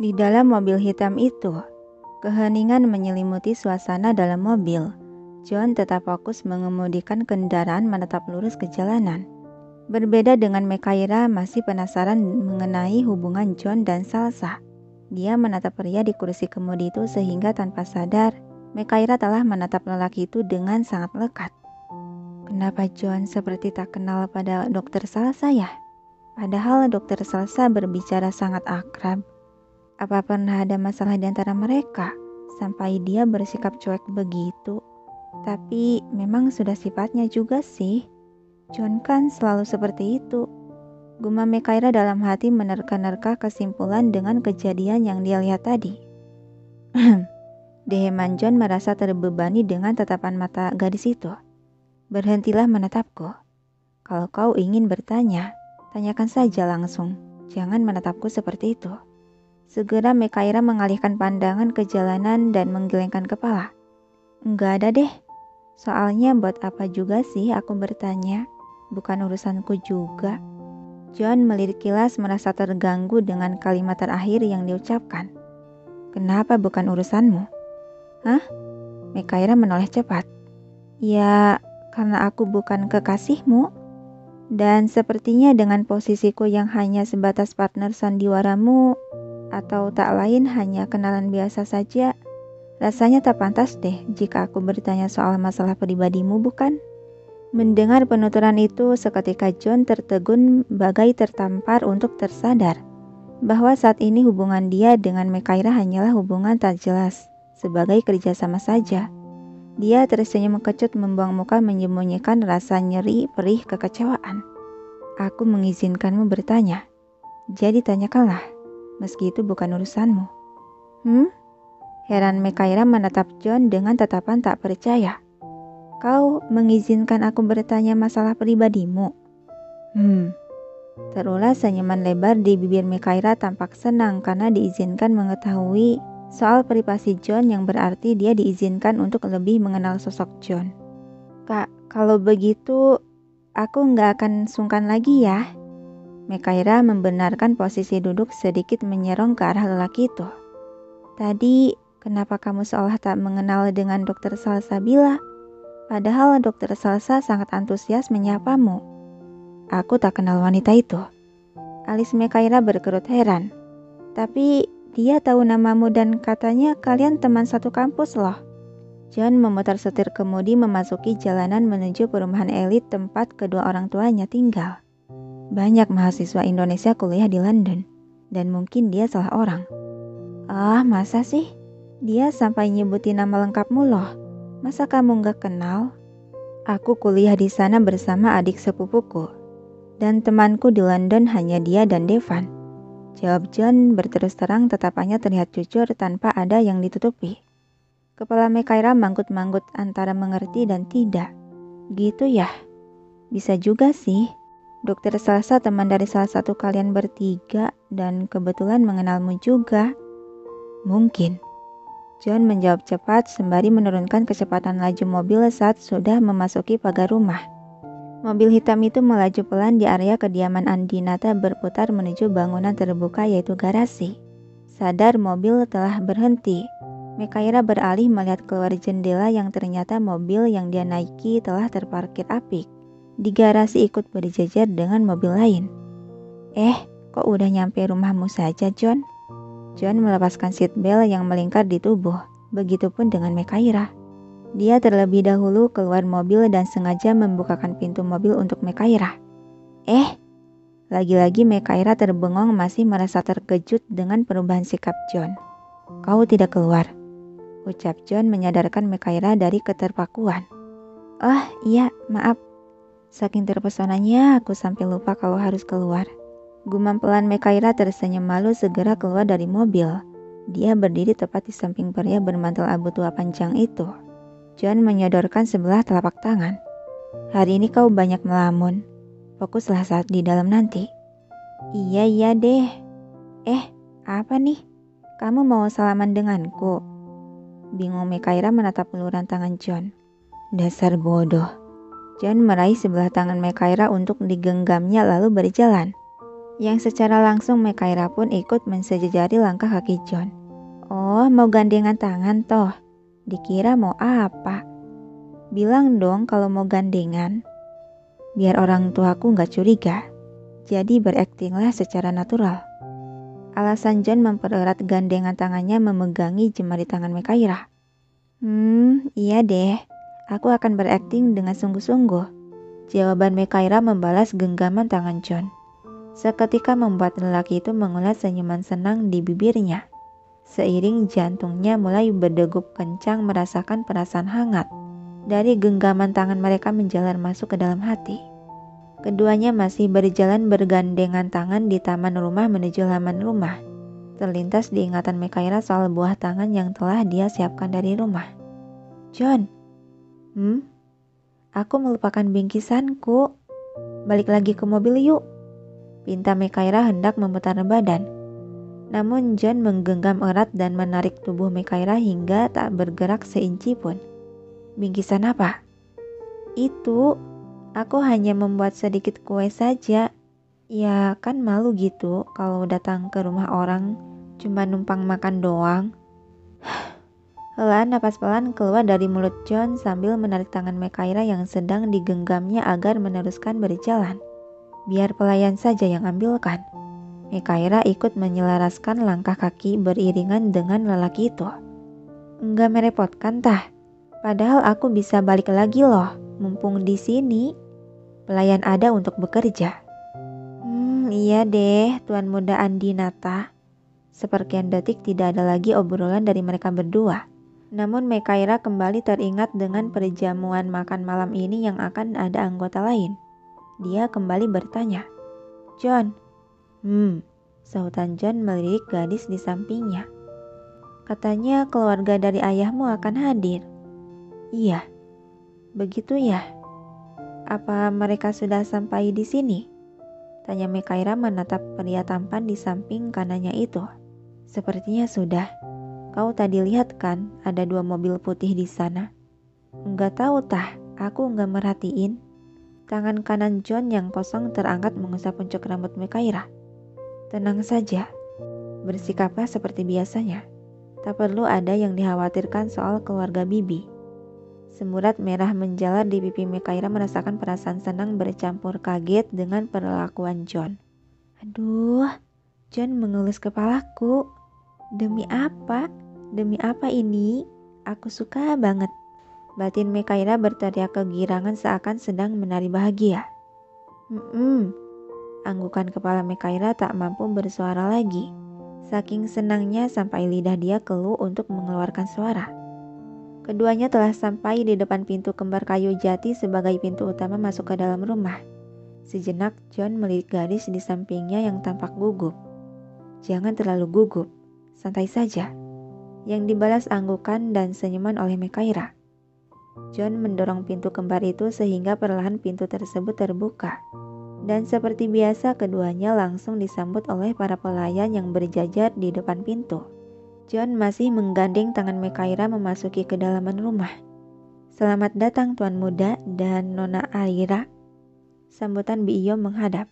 Di dalam mobil hitam itu, keheningan menyelimuti suasana dalam mobil. John tetap fokus mengemudikan kendaraan menatap lurus ke jalanan. Berbeda dengan Mekaira masih penasaran mengenai hubungan John dan Salsa. Dia menatap pria di kursi kemudi itu sehingga tanpa sadar, Mekaira telah menatap lelaki itu dengan sangat lekat. Kenapa John seperti tak kenal pada dokter Salsa ya? Padahal dokter Salsa berbicara sangat akrab. Apa pernah ada masalah di antara mereka sampai dia bersikap cuek begitu? Tapi memang sudah sifatnya juga sih. John kan selalu seperti itu. Gumam Mekaira dalam hati menerka-nerka kesimpulan dengan kejadian yang dia lihat tadi. Deheman John merasa terbebani dengan tatapan mata gadis itu. Berhentilah menatapku. Kalau kau ingin bertanya, tanyakan saja langsung. Jangan menatapku seperti itu. Segera Mekaira mengalihkan pandangan ke jalanan dan menggelengkan kepala. Enggak ada deh. Soalnya buat apa juga sih aku bertanya? Bukan urusanku juga. John melirik kilas merasa terganggu dengan kalimat terakhir yang diucapkan. Kenapa bukan urusanmu? Hah? Mekaira menoleh cepat. Ya, karena aku bukan kekasihmu. Dan sepertinya dengan posisiku yang hanya sebatas partner sandiwaramu, atau tak lain hanya kenalan biasa saja, rasanya tak pantas deh jika aku bertanya soal masalah pribadimu, bukan? Mendengar penuturan itu, seketika John tertegun bagai tertampar untuk tersadar bahwa saat ini hubungan dia dengan Mekaira hanyalah hubungan tak jelas, sebagai kerjasama saja. Dia tersenyum kecut membuang muka menyembunyikan rasa nyeri perih kekecewaan. Aku mengizinkanmu bertanya, jadi tanyakanlah, meski itu bukan urusanmu. Heran Mekaira menatap John dengan tatapan tak percaya. Kau mengizinkan aku bertanya masalah pribadimu? Terulas senyuman lebar di bibir Mekaira tampak senang karena diizinkan mengetahui soal privasi John yang berarti dia diizinkan untuk lebih mengenal sosok John. Kak, kalau begitu aku nggak akan sungkan lagi ya. Mekaira membenarkan posisi duduk sedikit menyerong ke arah lelaki itu. Tadi kenapa kamu seolah tak mengenal dengan dokter Salsabila? Padahal dokter Salsa sangat antusias menyapamu. Aku tak kenal wanita itu. Alis Mekaira berkerut heran. Tapi dia tahu namamu dan katanya kalian teman satu kampus loh. John memutar setir kemudi memasuki jalanan menuju perumahan elit tempat kedua orang tuanya tinggal. Banyak mahasiswa Indonesia kuliah di London. Dan mungkin dia salah orang. Masa sih? Dia sampai nyebutin nama lengkapmu loh. Masa kamu gak kenal? Aku kuliah di sana bersama adik sepupuku. Dan temanku di London hanya dia dan Devan. Jawab John berterus terang, tatapannya terlihat jujur tanpa ada yang ditutupi. Kepala Mekaira manggut-manggut antara mengerti dan tidak. Gitu ya? Bisa juga sih. Dokter Salsa teman dari salah satu kalian bertiga dan kebetulan mengenalmu juga. Mungkin. John menjawab cepat sembari menurunkan kecepatan laju mobil saat sudah memasuki pagar rumah. Mobil hitam itu melaju pelan di area kediaman Andinata berputar menuju bangunan terbuka yaitu garasi. Sadar mobil telah berhenti, Mekaira beralih melihat keluar jendela yang ternyata mobil yang dia naiki telah terparkir apik. Di garasi ikut berjejer dengan mobil lain. Kok udah nyampe rumahmu saja, John? John melepaskan seatbelt yang melingkar di tubuh, begitupun dengan Mekaira. Dia terlebih dahulu keluar mobil dan sengaja membukakan pintu mobil untuk Mekaira. Lagi-lagi Mekaira terbengong masih merasa terkejut dengan perubahan sikap John. Kau tidak keluar, ucap John menyadarkan Mekaira dari keterpakuan. Iya, maaf. Saking terpesonanya aku sampai lupa kalau harus keluar. Gumam pelan Mekaira tersenyum malu segera keluar dari mobil. Dia berdiri tepat di samping pria bermantel abu tua panjang itu. John menyodorkan sebelah telapak tangan. Hari ini kau banyak melamun. Fokuslah saat di dalam nanti. Iya deh. Apa nih? Kamu mau salaman denganku? Bingung Mekaira menatap uluran tangan John. Dasar bodoh. John meraih sebelah tangan Mekaira untuk digenggamnya lalu berjalan. Yang secara langsung Mekaira pun ikut mensejajari langkah kaki John. Oh, mau gandengan tangan toh? Dikira mau apa? Bilang dong kalau mau gandengan. Biar orang tuaku gak curiga. Jadi beraktinglah secara natural. Alasan John mempererat gandengan tangannya memegangi jemari tangan Mekaira. Iya deh. Aku akan berakting dengan sungguh-sungguh. Jawaban Mekaira membalas genggaman tangan John. Seketika membuat lelaki itu mengulas senyuman senang di bibirnya. Seiring jantungnya mulai berdegup kencang merasakan perasaan hangat. Dari genggaman tangan mereka menjalar masuk ke dalam hati. Keduanya masih berjalan bergandengan tangan di taman rumah menuju halaman rumah. Terlintas di ingatan Mekaira soal buah tangan yang telah dia siapkan dari rumah. John, aku melupakan bingkisanku. Balik lagi ke mobil yuk. Pinta Mekaira hendak memutar badan. Namun John menggenggam erat dan menarik tubuh Mekaira hingga tak bergerak seinci pun. Bingkisan apa? Itu, aku hanya membuat sedikit kue saja. Ya kan malu gitu kalau datang ke rumah orang cuma numpang makan doang. Helaan napas pelan keluar dari mulut John sambil menarik tangan Mekaira yang sedang digenggamnya agar meneruskan berjalan. Biar pelayan saja yang ambilkan. Mekaira ikut menyelaraskan langkah kaki beriringan dengan lelaki itu. Enggak merepotkan tah? Padahal aku bisa balik lagi loh, mumpung di sini. Pelayan ada untuk bekerja. Iya deh, Tuan Muda Andinata. Seperkian detik tidak ada lagi obrolan dari mereka berdua. Namun Mekaira kembali teringat dengan perjamuan makan malam ini yang akan ada anggota lain. Dia kembali bertanya, John. Sahutan John melirik gadis di sampingnya. Katanya keluarga dari ayahmu akan hadir. Iya, begitu ya. Apa mereka sudah sampai di sini? Tanya Mekaira menatap pria tampan di samping kanannya itu. Sepertinya sudah. Kau tadi lihat kan ada 2 mobil putih di sana? Enggak tahu tah, aku enggak merhatiin. Tangan kanan John yang kosong terangkat mengusap puncak rambut Mekaira. Tenang saja, bersikaplah seperti biasanya. Tak perlu ada yang dikhawatirkan soal keluarga Bibi. Semburat merah menjalar di pipi Mekaira merasakan perasaan senang bercampur kaget dengan perlakuan John. Aduh, John mengelus kepalaku. Demi apa? Demi apa ini? Aku suka banget. Batin Mekaira berteriak kegirangan seakan sedang menari bahagia. Anggukan kepala Mekaira tak mampu bersuara lagi. Saking senangnya sampai lidah dia keluh untuk mengeluarkan suara. Keduanya telah sampai di depan pintu kembar kayu jati sebagai pintu utama masuk ke dalam rumah. Sejenak John melirik gadis di sampingnya yang tampak gugup. Jangan terlalu gugup, santai saja. Yang dibalas anggukan dan senyuman oleh Mekaira. John mendorong pintu kembar itu sehingga perlahan pintu tersebut terbuka. Dan seperti biasa keduanya langsung disambut oleh para pelayan yang berjajar di depan pintu. John masih menggandeng tangan Mekaira memasuki kedalaman rumah. Selamat datang Tuan Muda dan Nona Aira. Sambutan Bi Iyo menghadap.